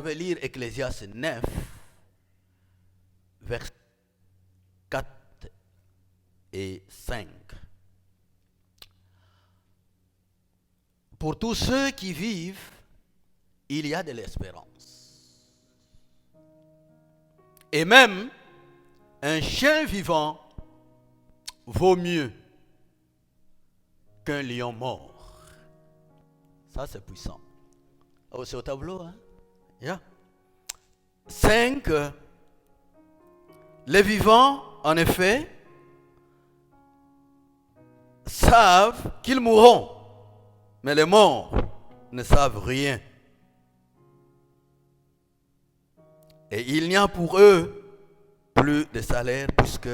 vais lire Ecclésiaste 9, versets 4 et 5. Pour tous ceux qui vivent, il y a de l'espérance. Et même un chien vivant vaut mieux qu'un lion mort. Ça, c'est puissant. Oh, c'est au tableau, hein? Yeah. 5. Les vivants, en effet, savent qu'ils mourront, mais les morts ne savent rien. Et il n'y a pour eux plus de salaire puisque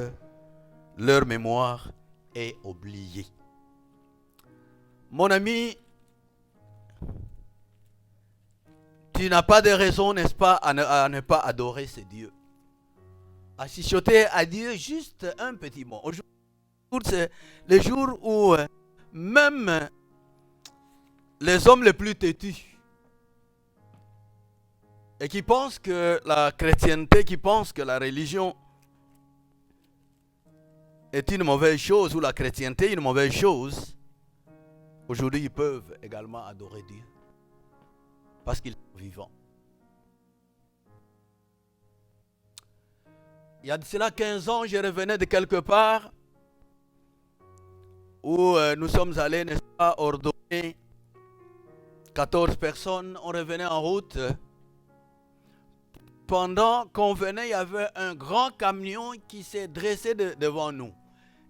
leur mémoire est oubliée. Mon ami, tu n'as pas de raison, n'est-ce pas, à ne pas adorer ce Dieu. À chuchoter à Dieu juste un petit mot. Aujourd'hui, c'est le jour où même les hommes les plus têtus et qui pensent que la chrétienté, qui pensent que la religion est une mauvaise chose ou la chrétienté est une mauvaise chose, aujourd'hui ils peuvent également adorer Dieu parce qu'ils sont vivants. Il y a de cela 15 ans, je revenais de quelque part où nous sommes allés, n'est-ce pas, ordonner 14 personnes. On revenait en route. Pendant qu'on venait, il y avait un grand camion qui s'est dressé devant nous.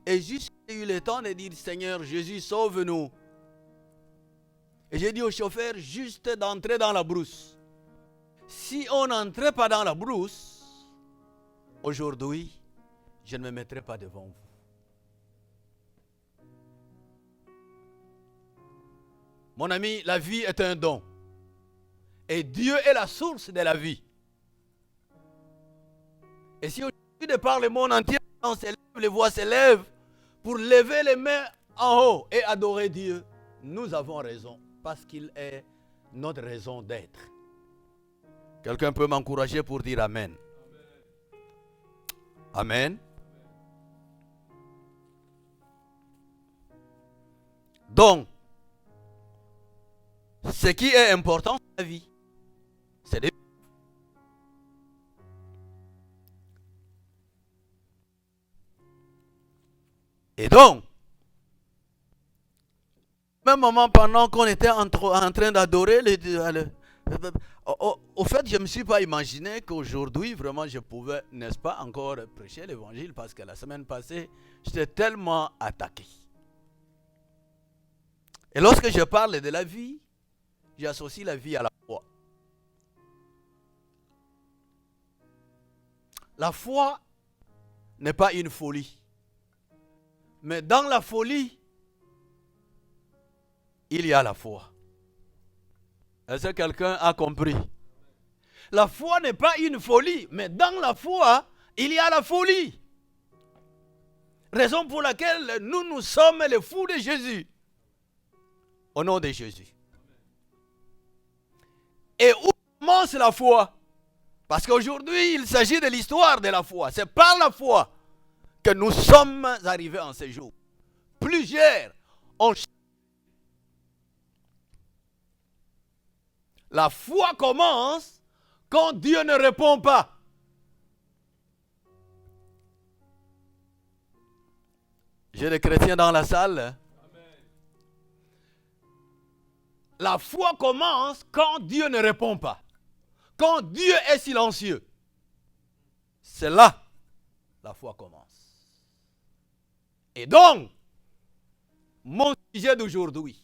Et juste j'ai eu le temps de dire, Seigneur Jésus, sauve-nous. Et j'ai dit au chauffeur juste d'entrer dans la brousse. Si on n'entrait pas dans la brousse, aujourd'hui, je ne me mettrai pas devant vous. Mon ami, la vie est un don. Et Dieu est la source de la vie. Et si aujourd'hui, de par le monde entier, les voix s'élèvent pour lever les mains en haut et adorer Dieu, nous avons raison, parce qu'il est notre raison d'être. Quelqu'un peut m'encourager pour dire Amen. Amen. Donc, ce qui est important, c'est la vie. C'est des... Et donc, même moment pendant qu'on était en train d'adorer, au fait, je ne me suis pas imaginé qu'aujourd'hui, vraiment, je pouvais, n'est-ce pas, encore prêcher l'évangile parce que la semaine passée, j'étais tellement attaqué. Et lorsque je parle de la vie, j'associe la vie à la foi. La foi n'est pas une folie. Mais dans la folie, il y a la foi. Est-ce que quelqu'un a compris? La foi n'est pas une folie, mais dans la foi, il y a la folie. Raison pour laquelle nous sommes les fous de Jésus. Au nom de Jésus. Et où commence la foi? Parce qu'aujourd'hui, il s'agit de l'histoire de la foi. C'est par la foi que nous sommes arrivés en ce jour. Plusieurs ont... La foi commence quand Dieu ne répond pas. J'ai des chrétiens dans la salle. Amen. La foi commence quand Dieu ne répond pas. Quand Dieu est silencieux. C'est là la foi commence. Et donc, mon sujet d'aujourd'hui,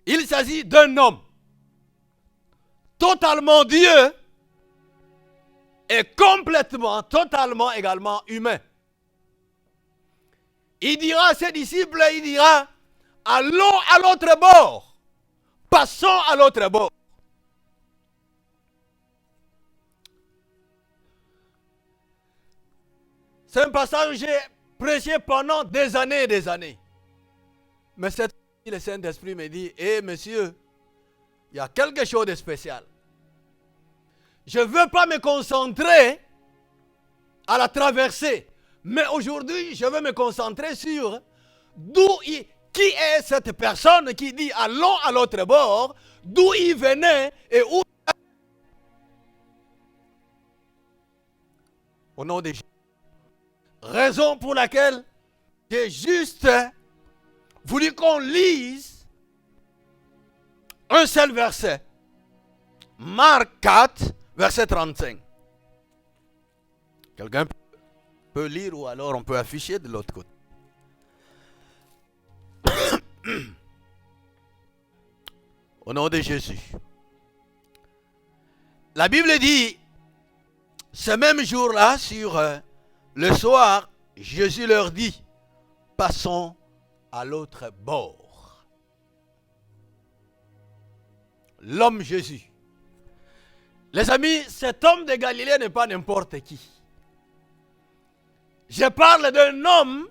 il s'agit d'un homme totalement Dieu et complètement, totalement également humain. Il dira à ses disciples, il dira, allons à l'autre bord, passons à l'autre bord. C'est un passage que j'ai prêché pendant des années et des années. Mais cette fois, le Saint-Esprit me dit, monsieur, il y a quelque chose de spécial. je ne veux pas me concentrer à la traversée. Mais aujourd'hui, je veux me concentrer sur qui est cette personne qui dit allons à l'autre bord, d'où il venait et où. Au nom de Jésus. Raison pour laquelle j'ai juste voulu qu'on lise un seul verset. Marc 4, verset 35. Quelqu'un peut lire ou alors on peut afficher de l'autre côté. Au nom de Jésus. La Bible dit, ce même jour-là, sur le soir, Jésus leur dit, passons à l'autre bord. L'homme Jésus. Les amis, cet homme de Galilée n'est pas n'importe qui. Je parle d'un homme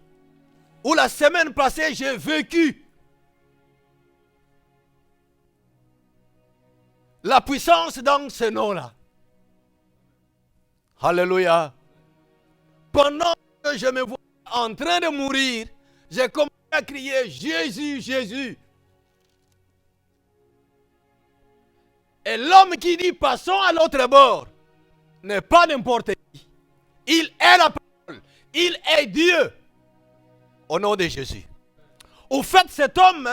où la semaine passée j'ai vécu la puissance dans ce nom-là. Alléluia. Pendant que je me vois en train de mourir, j'ai commencé à crier Jésus, Jésus. Et l'homme qui dit passons à l'autre bord n'est pas n'importe qui. Il est la parole. Il est Dieu. Au nom de Jésus. Au fait, cet homme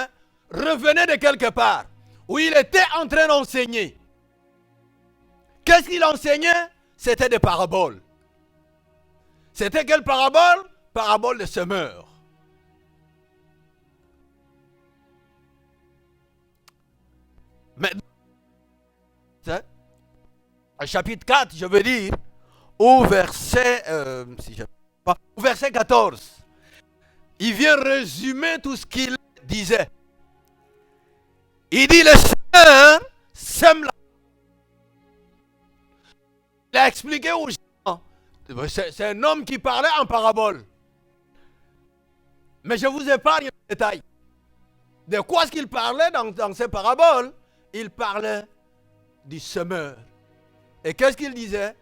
revenait de quelque part où il était en train d'enseigner. Qu'est-ce qu'il enseignait? C'était des paraboles. C'était quelle parabole? Parabole de semeur. Mais chapitre 4, je veux dire, au verset, au verset 14, il vient résumer tout ce qu'il disait. Il dit, le Seigneur sème la... Il a expliqué aux gens, c'est un homme qui parlait en parabole. Mais je vous épargne le détail. De quoi est-ce qu'il parlait dans ces paraboles? Il parlait du semeur. Et qu'est-ce qu'il disait?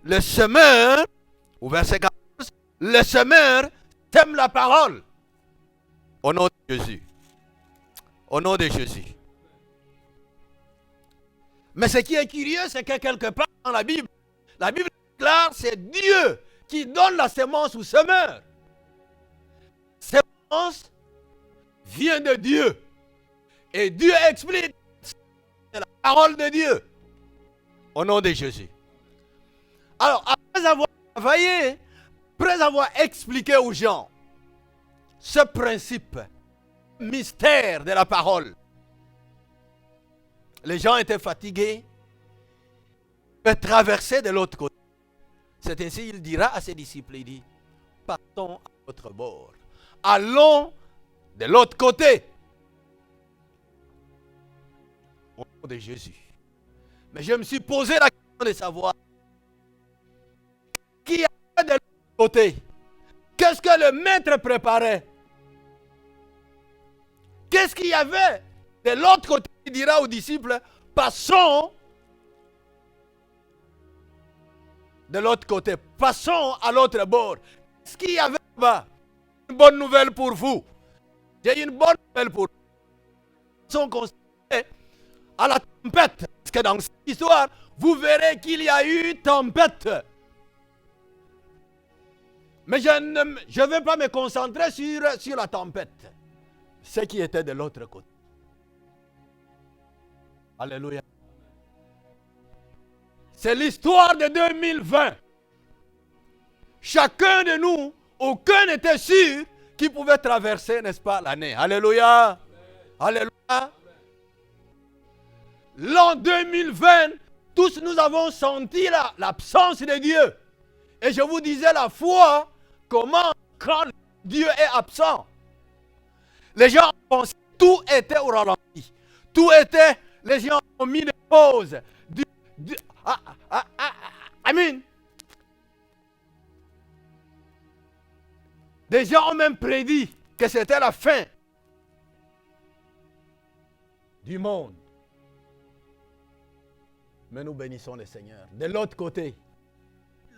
Le semeur, au verset 14, le semeur sème la parole. Au nom de Jésus. Au nom de Jésus. Mais ce qui est curieux, c'est que quelque part dans la Bible déclare, c'est Dieu qui donne la sémence au semeur. La sémence vient de Dieu. Et Dieu explique, c'est la parole de Dieu. Au nom de Jésus. Alors, après avoir travaillé, après avoir expliqué aux gens ce principe, mystère de la parole, les gens étaient fatigués, ils traverser de l'autre côté. C'est ainsi qu'il dira à ses disciples, il dit, partons à l'autre bord. Allons de l'autre côté. Au nom de Jésus. Mais je me suis posé la question de savoir qui y avait de l'autre côté. Qu'est-ce que le maître préparait? Qu'est-ce qu'il y avait de l'autre côté? Il dira aux disciples, passons de l'autre côté. Passons à l'autre bord. Qu'est-ce qu'il y avait là-bas? Une bonne nouvelle pour vous. J'ai une bonne nouvelle pour vous. Ils sont considérés à la tempête. Parce que dans cette histoire, vous verrez qu'il y a eu tempête. Mais je ne vais pas me concentrer sur la tempête. Ce qui était de l'autre côté. Alléluia. C'est l'histoire de 2020. Chacun de nous, aucun n'était sûr qu'il pouvait traverser, n'est-ce pas, l'année. Alléluia. Alléluia. L'an 2020, tous nous avons senti l'absence de Dieu. Et je vous disais la foi, comment quand Dieu est absent. Les gens pensaient que tout était au ralenti. Tout était, les gens ont mis des pauses. Amen. Des gens ont même prédit que c'était la fin du monde. Mais nous bénissons le Seigneur. De l'autre côté,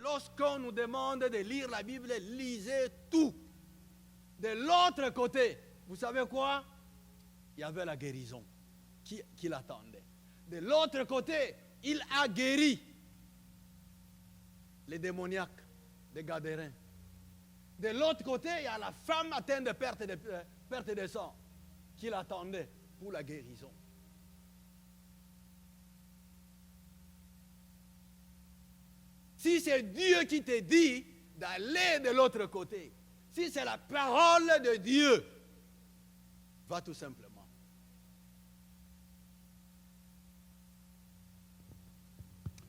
lorsqu'on nous demande de lire la Bible, lisez tout. De l'autre côté, vous savez quoi? Il y avait la guérison qui l'attendait. De l'autre côté, il a guéri les démoniaques, les Gadérins. De l'autre côté, il y a la femme atteinte de perte de sang qui l'attendait pour la guérison. Si c'est Dieu qui te dit d'aller de l'autre côté, si c'est la parole de Dieu, va tout simplement.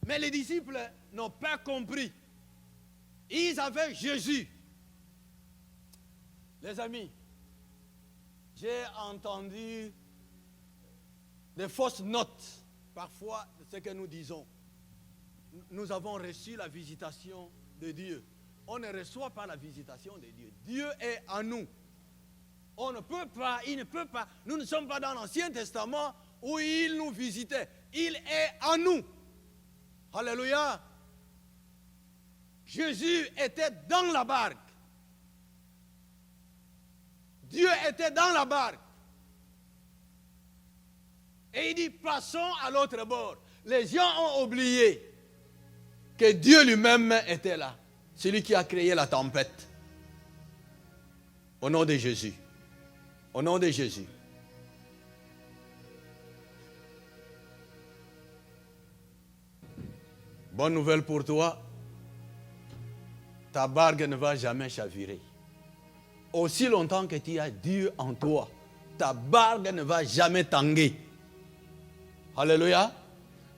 Mais les disciples n'ont pas compris. Ils avaient Jésus. Les amis, j'ai entendu des fausses notes, parfois, de ce que nous disons. Nous avons reçu la visitation de Dieu. On ne reçoit pas la visitation de Dieu. Dieu est en nous. On ne peut pas, il ne peut pas. Nous ne sommes pas dans l'Ancien Testament où il nous visitait. Il est en nous. Alléluia. Jésus était dans la barque. Dieu était dans la barque. Et il dit, passons à l'autre bord. Les gens ont oublié que Dieu lui-même était là. Celui qui a créé la tempête. Au nom de Jésus. Au nom de Jésus. Bonne nouvelle pour toi. Ta barque ne va jamais chavirer. Aussi longtemps que tu as Dieu en toi, ta barque ne va jamais tanguer. Alléluia.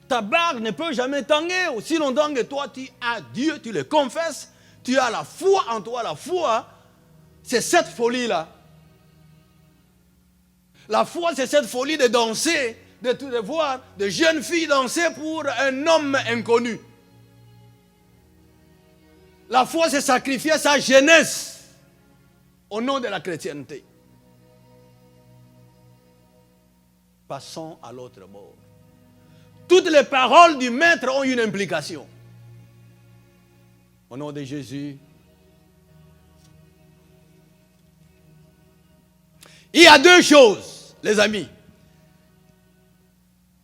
Ta barque ne peut jamais tanguer aussi longtemps que toi tu as Dieu, tu le confesses, tu as la foi en toi. La foi, c'est cette folie-là. La foi, c'est cette folie de danser, de voir de jeunes filles danser pour un homme inconnu. La foi, c'est sacrifier sa jeunesse au nom de la chrétienté. Passons à l'autre bord. Toutes les paroles du maître ont une implication. Au nom de Jésus. Il y a deux choses, les amis.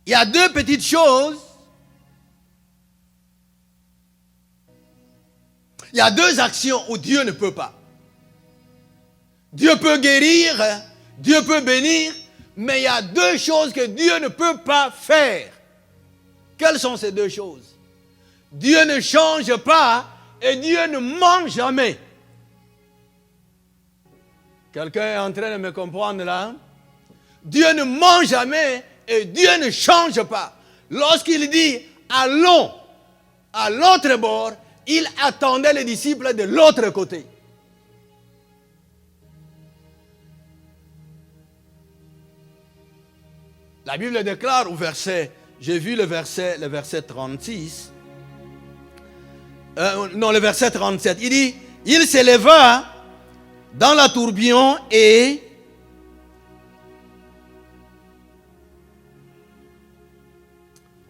Il y a deux petites choses. Il y a deux actions où Dieu ne peut pas. Dieu peut guérir, Dieu peut bénir, mais il y a deux choses que Dieu ne peut pas faire. Quelles sont ces deux choses? Dieu ne change pas et Dieu ne ment jamais. Quelqu'un est en train de me comprendre là? Dieu ne ment jamais et Dieu ne change pas. Lorsqu'il dit allons à l'autre bord, il attendait les disciples de l'autre côté. La Bible déclare au verset, j'ai vu le verset 36, le verset 37, il dit, il s'éleva dans la tourbillon et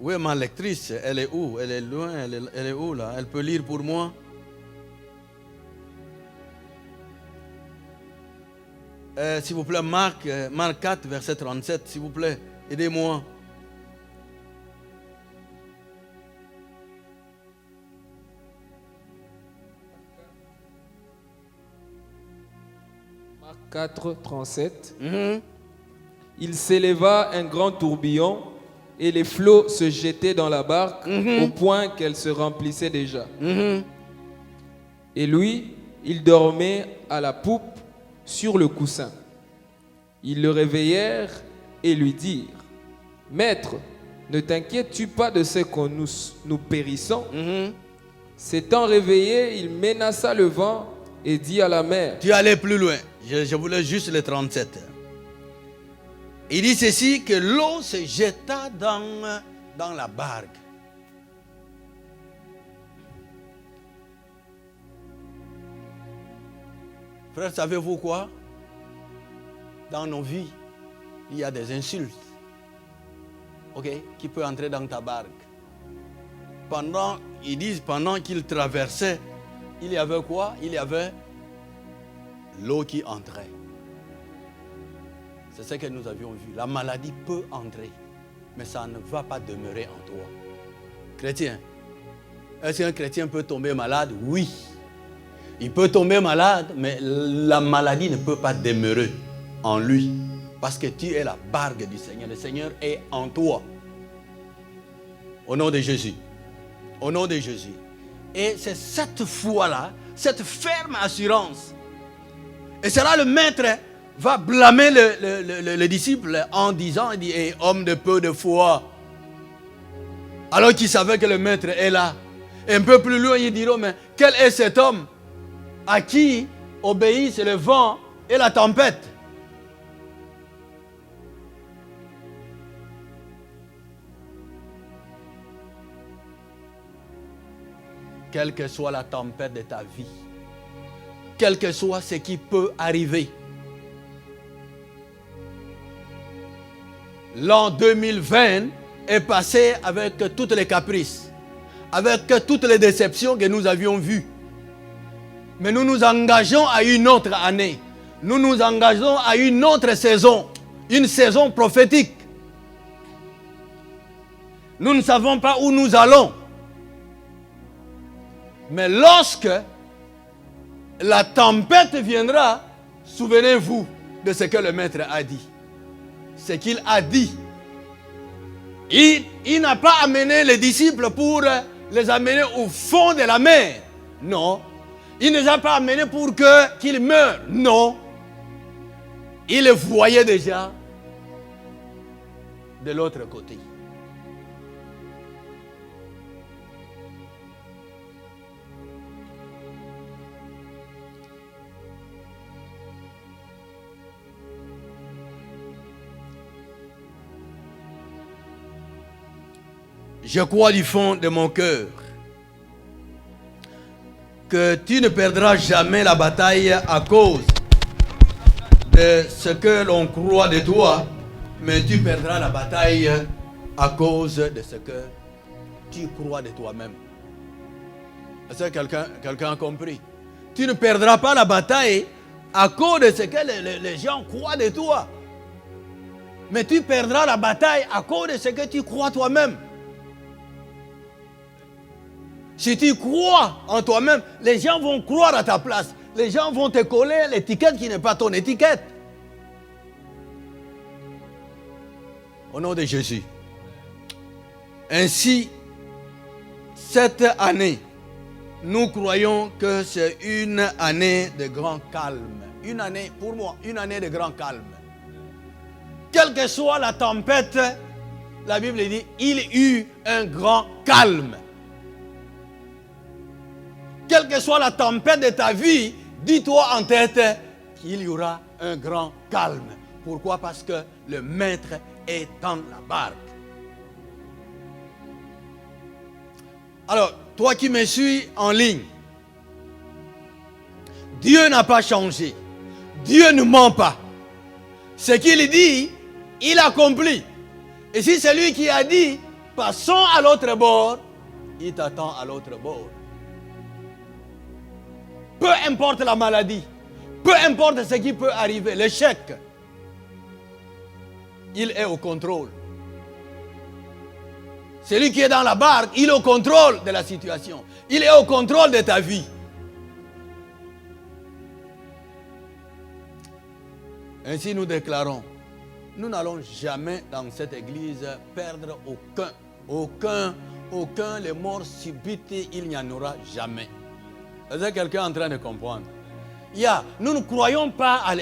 où est ma lectrice? Elle est où? Elle est loin, elle est où là? Elle peut lire pour moi? S'il vous plaît, Marc 4, verset 37, s'il vous plaît, aidez-moi. Marc 4, 37. Il s'éleva un grand tourbillon et les flots se jetaient dans la barque au point qu'elle se remplissait déjà. Et lui, il dormait à la poupe sur le coussin. Ils le réveillèrent et lui dirent, « Maître, ne t'inquiètes-tu pas de ce que nous périssons ?» S'étant réveillé, il menaça le vent et dit à la mer. Tu allais plus loin. Je voulais juste le 37. Il dit ceci, que l'eau se jeta dans la barque. Frère, savez-vous quoi? Dans nos vies, il y a des insultes, qui peuvent entrer dans ta barque. ils disent pendant qu'ils traversaient, il y avait quoi? Il y avait l'eau qui entrait. C'est ce que nous avions vu. La maladie peut entrer, mais ça ne va pas demeurer en toi. Chrétien, est-ce qu'un chrétien peut tomber malade? Oui. Il peut tomber malade, mais la maladie ne peut pas demeurer en lui. Parce que tu es la barque du Seigneur. Le Seigneur est en toi. Au nom de Jésus. Au nom de Jésus. Et c'est cette foi-là, cette ferme assurance. Et c'est là le maître va blâmer le disciple en disant, il dit, hey, homme de peu de foi. Alors qu'il savait que le maître est là. Et un peu plus loin, il dira, mais quel est cet homme à qui obéissent le vent et la tempête? Quelle que soit la tempête de ta vie, quel que soit ce qui peut arriver, l'an 2020 est passé avec toutes les caprices, avec toutes les déceptions que nous avions vues. Mais nous nous engageons à une autre année. Nous nous engageons à une autre saison, une saison prophétique. Nous ne savons pas où nous allons. Mais lorsque la tempête viendra, souvenez-vous de ce que le maître a dit. Ce qu'il a dit. Il n'a pas amené les disciples pour les amener au fond de la mer. Non. Il ne les a pas amenés pour qu'ils meurent. Non. Il les voyait déjà de l'autre côté. Je crois du fond de mon cœur que tu ne perdras jamais la bataille à cause de ce que l'on croit de toi, mais tu perdras la bataille à cause de ce que tu crois de toi-même. Est-ce que quelqu'un a compris? Tu ne perdras pas la bataille à cause de ce que les gens croient de toi, mais tu perdras la bataille à cause de ce que tu crois toi-même. Si tu crois en toi-même, les gens vont croire à ta place. Les gens vont te coller l'étiquette qui n'est pas ton étiquette. Au nom de Jésus. Ainsi, cette année, nous croyons que c'est une année de grand calme. Une année, pour moi, une année de grand calme. Quelle que soit la tempête, la Bible dit, il y eut un grand calme. Quelle que soit la tempête de ta vie, dis-toi en tête qu'il y aura un grand calme. Pourquoi? Parce que le maître est dans la barque. Alors, toi qui me suis en ligne, Dieu n'a pas changé. Dieu ne ment pas. Ce qu'il dit, il accomplit. Et si c'est lui qui a dit, passons à l'autre bord, il t'attend à l'autre bord. Peu importe la maladie, peu importe ce qui peut arriver, l'échec, il est au contrôle. Celui qui est dans la barque, il est au contrôle de la situation. Il est au contrôle de ta vie. Ainsi nous déclarons, nous n'allons jamais dans cette église perdre aucun, les morts subites, il n'y en aura jamais. Est-ce que quelqu'un est en train de comprendre? Nous ne croyons pas à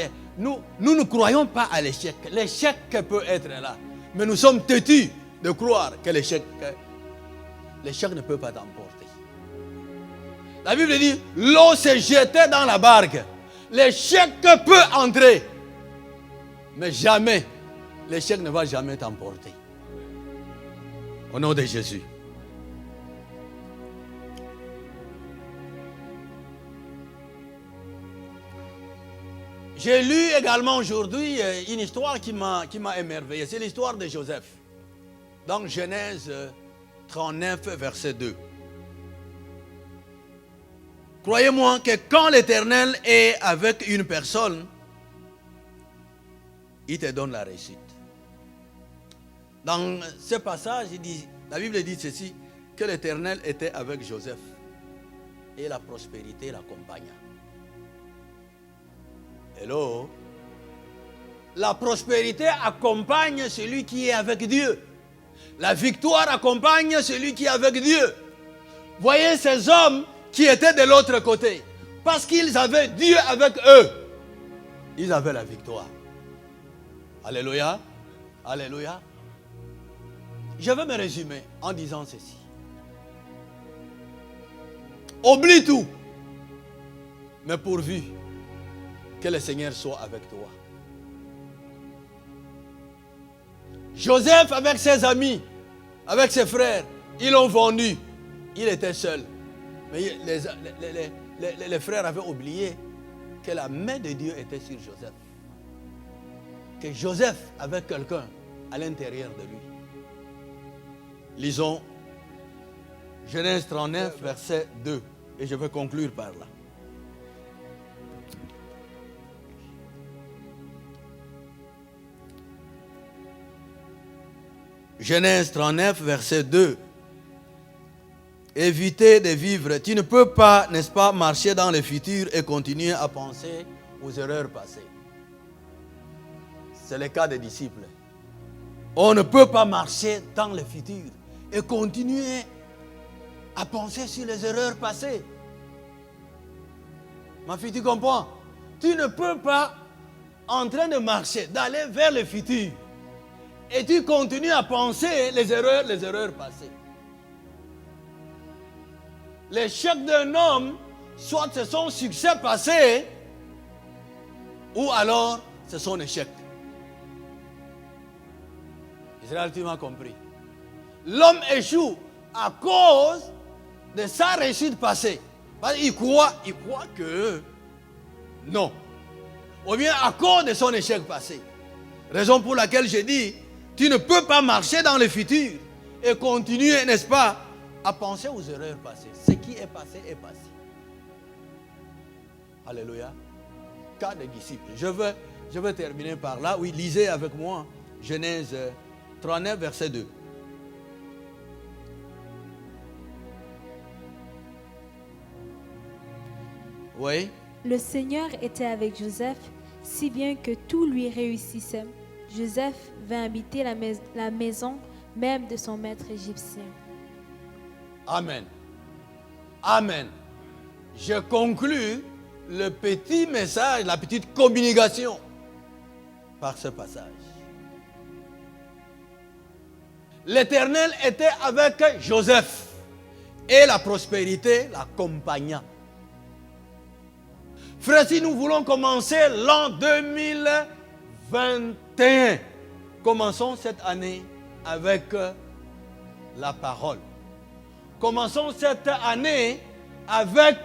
l'échec. L'échec peut être là. Mais nous sommes têtus de croire que l'échec ne peut pas t'emporter. La Bible dit, l'eau s'est jetée dans la barque. L'échec peut entrer. Mais jamais, l'échec ne va jamais t'emporter. Au nom de Jésus. J'ai lu également aujourd'hui une histoire qui m'a émerveillé. C'est l'histoire de Joseph. Dans Genèse 39, verset 2. Croyez-moi que quand l'Éternel est avec une personne, il te donne la réussite. Dans ce passage, la Bible dit ceci, que l'Éternel était avec Joseph et la prospérité l'accompagna. Hello? La prospérité accompagne celui qui est avec Dieu. La victoire accompagne celui qui est avec Dieu. Voyez ces hommes qui étaient de l'autre côté. Parce qu'ils avaient Dieu avec eux. Ils avaient la victoire. Alléluia. Alléluia. Je vais me résumer en disant ceci. Oublie tout. Mais pourvu que le Seigneur soit avec toi. Joseph avec ses amis, avec ses frères, ils l'ont vendu. Il était seul. Mais les frères avaient oublié que la main de Dieu était sur Joseph. Que Joseph avait quelqu'un à l'intérieur de lui. Lisons Genèse 39, verset 2. Et je vais conclure par là. Genèse 39, verset 2. Éviter de vivre. Tu ne peux pas, n'est-ce pas, marcher dans le futur et continuer à penser aux erreurs passées. C'est le cas des disciples. On ne peut pas marcher dans le futur et continuer à penser sur les erreurs passées. Ma fille, tu comprends? Tu ne peux pas, en train de marcher, d'aller vers le futur, et tu continues à penser les erreurs passées. L'échec d'un homme, soit c'est son succès passé, ou alors c'est son échec. Israël, tu m'as compris. L'homme échoue à cause de sa réussite passée. Il croit que non. Ou bien à cause de son échec passé. Raison pour laquelle j'ai dit, tu ne peux pas marcher dans le futur et continuer, n'est-ce pas, à penser aux erreurs passées. Ce qui est passé est passé. Alléluia. Cas des disciples. Je vais terminer par là. Oui, lisez avec moi Genèse 39, verset 2. Oui. Le Seigneur était avec Joseph, si bien que tout lui réussissait. Joseph vint habiter la maison même de son maître égyptien. Amen. Amen. Je conclus le petit message, la petite communication par ce passage. L'Éternel était avec Joseph et la prospérité l'accompagna. Frères, si nous voulons commencer l'an 2021, commençons cette année avec la parole. Commençons cette année avec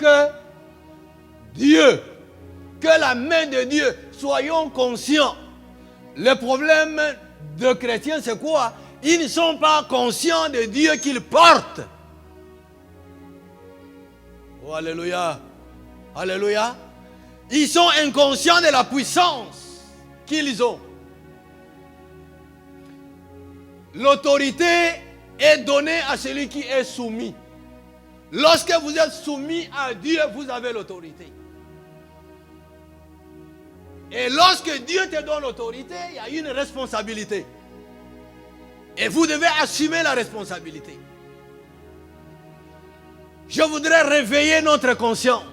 Dieu. Que la main de Dieu, soyons conscients. Le problème de chrétiens, c'est quoi? Ils ne sont pas conscients de Dieu qu'ils portent. Oh, alléluia. Alléluia. Ils sont inconscients de la puissance qu'ils ont. L'autorité est donnée à celui qui est soumis. Lorsque vous êtes soumis à Dieu, vous avez l'autorité. Et lorsque Dieu te donne l'autorité, il y a une responsabilité. Et vous devez assumer la responsabilité. Je voudrais réveiller notre conscience.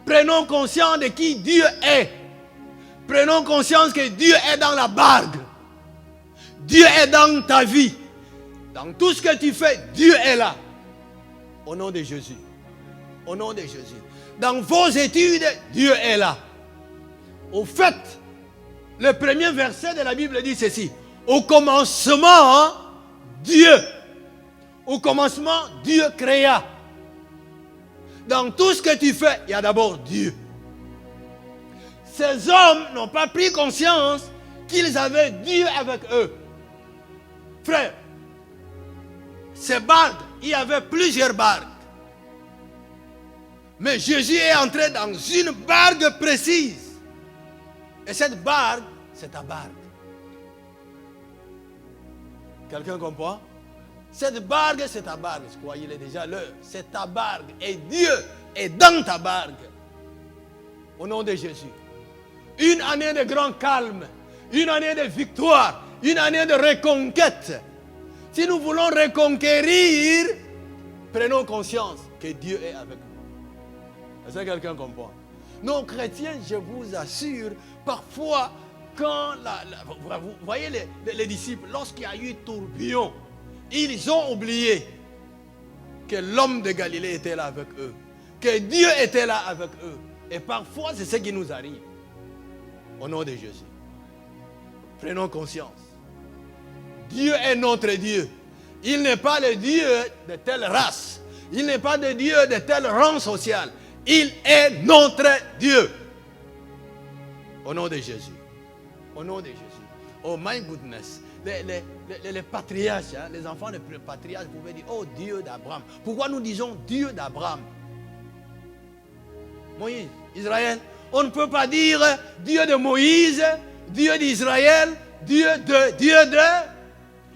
Prenons conscience de qui Dieu est. Prenons conscience que Dieu est dans la barque. Dieu est dans ta vie. Dans tout ce que tu fais, Dieu est là. Au nom de Jésus. Au nom de Jésus. Dans vos études, Dieu est là. Au fait, le premier verset de la Bible dit ceci. Au commencement, Dieu. Au commencement, Dieu créa. Dans tout ce que tu fais, il y a d'abord Dieu. Ces hommes n'ont pas pris conscience qu'ils avaient Dieu avec eux. Frère, ces barques, il y avait plusieurs barques. Mais Jésus est entré dans une barque précise. Et cette barque, c'est ta barque. Quelqu'un comprend? Cette barque, c'est ta barque. Je crois qu'il est déjà l'heure. C'est ta barque. Et Dieu est dans ta barque. Au nom de Jésus. Une année de grand calme. Une année de victoire. Une année de reconquête. Si nous voulons reconquérir, prenons conscience que Dieu est avec nous. Est-ce que quelqu'un comprend? Nos chrétiens, je vous assure, parfois, quand vous voyez les disciples, lorsqu'il y a eu tourbillon, ils ont oublié que l'homme de Galilée était là avec eux, que Dieu était là avec eux. Et parfois, c'est ce qui nous arrive. Au nom de Jésus. Prenons conscience. Dieu est notre Dieu. Il n'est pas le Dieu de telle race. Il n'est pas le Dieu de tel rang social. Il est notre Dieu. Au nom de Jésus. Au nom de Jésus. Oh my goodness. Les patriarches, hein, les enfants des patriarches pouvaient dire, oh Dieu d'Abraham. Pourquoi nous disons Dieu d'Abraham? Moïse, Israël. On ne peut pas dire Dieu de Moïse, Dieu d'Israël, Dieu de.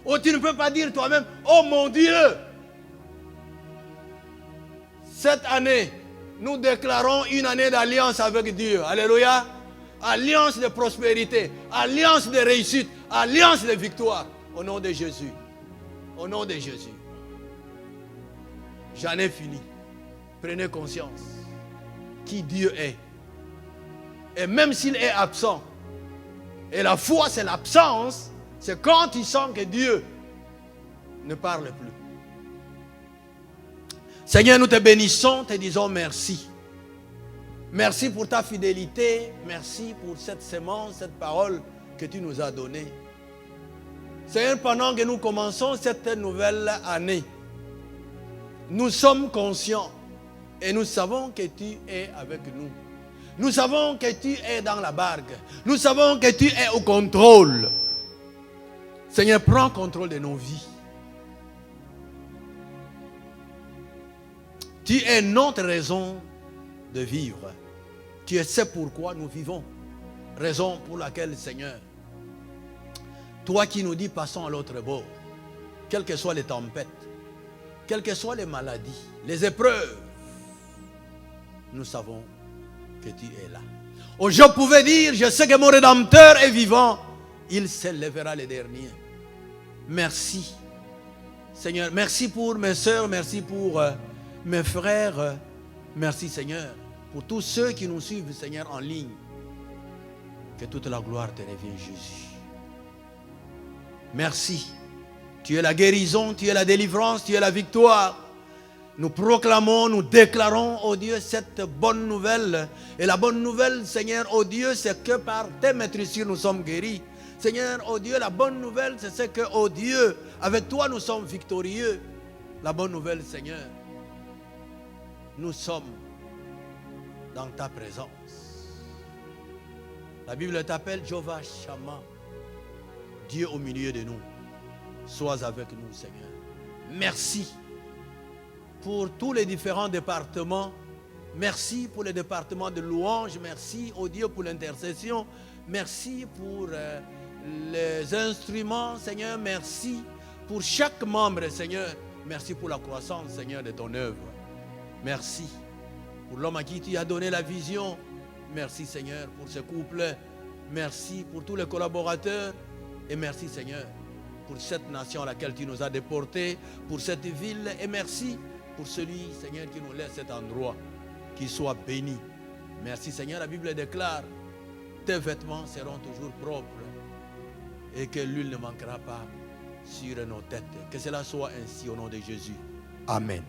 Oh, tu ne peux pas dire toi-même, oh mon Dieu. Cette année, nous déclarons une année d'alliance avec Dieu. Alléluia. Alliance de prospérité, alliance de réussite, alliance de victoire. Au nom de Jésus. Au nom de Jésus. J'en ai fini. Prenez conscience qui Dieu est. Et même s'il est absent, et la foi c'est l'absence, c'est quand tu sens que Dieu ne parle plus. Seigneur, nous te bénissons, te disons merci. Merci pour ta fidélité, merci pour cette sémence, cette parole que tu nous as donnée. Seigneur, pendant que nous commençons cette nouvelle année, nous sommes conscients et nous savons que tu es avec nous. Nous savons que tu es dans la barque. Nous savons que tu es au contrôle. Seigneur, prends contrôle de nos vies. Tu es notre raison de vivre. Tu sais pourquoi nous vivons. Raison pour laquelle, Seigneur, toi qui nous dis passons à l'autre bord, quelles que soient les tempêtes, quelles que soient les maladies, les épreuves, nous savons que tu es là. Oh, je pouvais dire, je sais que mon Rédempteur est vivant, il s'élèvera le dernier. Merci, Seigneur. Merci pour mes soeurs, merci pour mes frères. Merci, Seigneur, pour tous ceux qui nous suivent, Seigneur, en ligne. Que toute la gloire te revienne, Jésus. Merci. Tu es la guérison, tu es la délivrance, tu es la victoire. Nous proclamons, nous déclarons, oh Dieu, cette bonne nouvelle. Et la bonne nouvelle, Seigneur, oh Dieu, c'est que par tes maîtrisures, nous sommes guéris. Seigneur, oh Dieu, la bonne nouvelle, c'est que, oh Dieu, avec toi, nous sommes victorieux. La bonne nouvelle, Seigneur, nous sommes dans ta présence. La Bible t'appelle Jéhovah Shammah, Dieu au milieu de nous. Sois avec nous, Seigneur. Merci pour tous les différents départements. Merci pour les départements de louange. Merci, oh Dieu, pour l'intercession. Merci pour les instruments, Seigneur. Merci pour chaque membre, Seigneur. Merci pour la croissance, Seigneur, de ton œuvre. Merci pour l'homme à qui tu as donné la vision. Merci, Seigneur, pour ce couple. Merci pour tous les collaborateurs. Et merci, Seigneur, pour cette nation à laquelle tu nous as déportés, pour cette ville. Et merci pour celui, Seigneur, qui nous laisse cet endroit, qu'il soit béni. Merci, Seigneur. La Bible déclare, tes vêtements seront toujours propres et que l'huile ne manquera pas sur nos têtes. Que cela soit ainsi au nom de Jésus. Amen.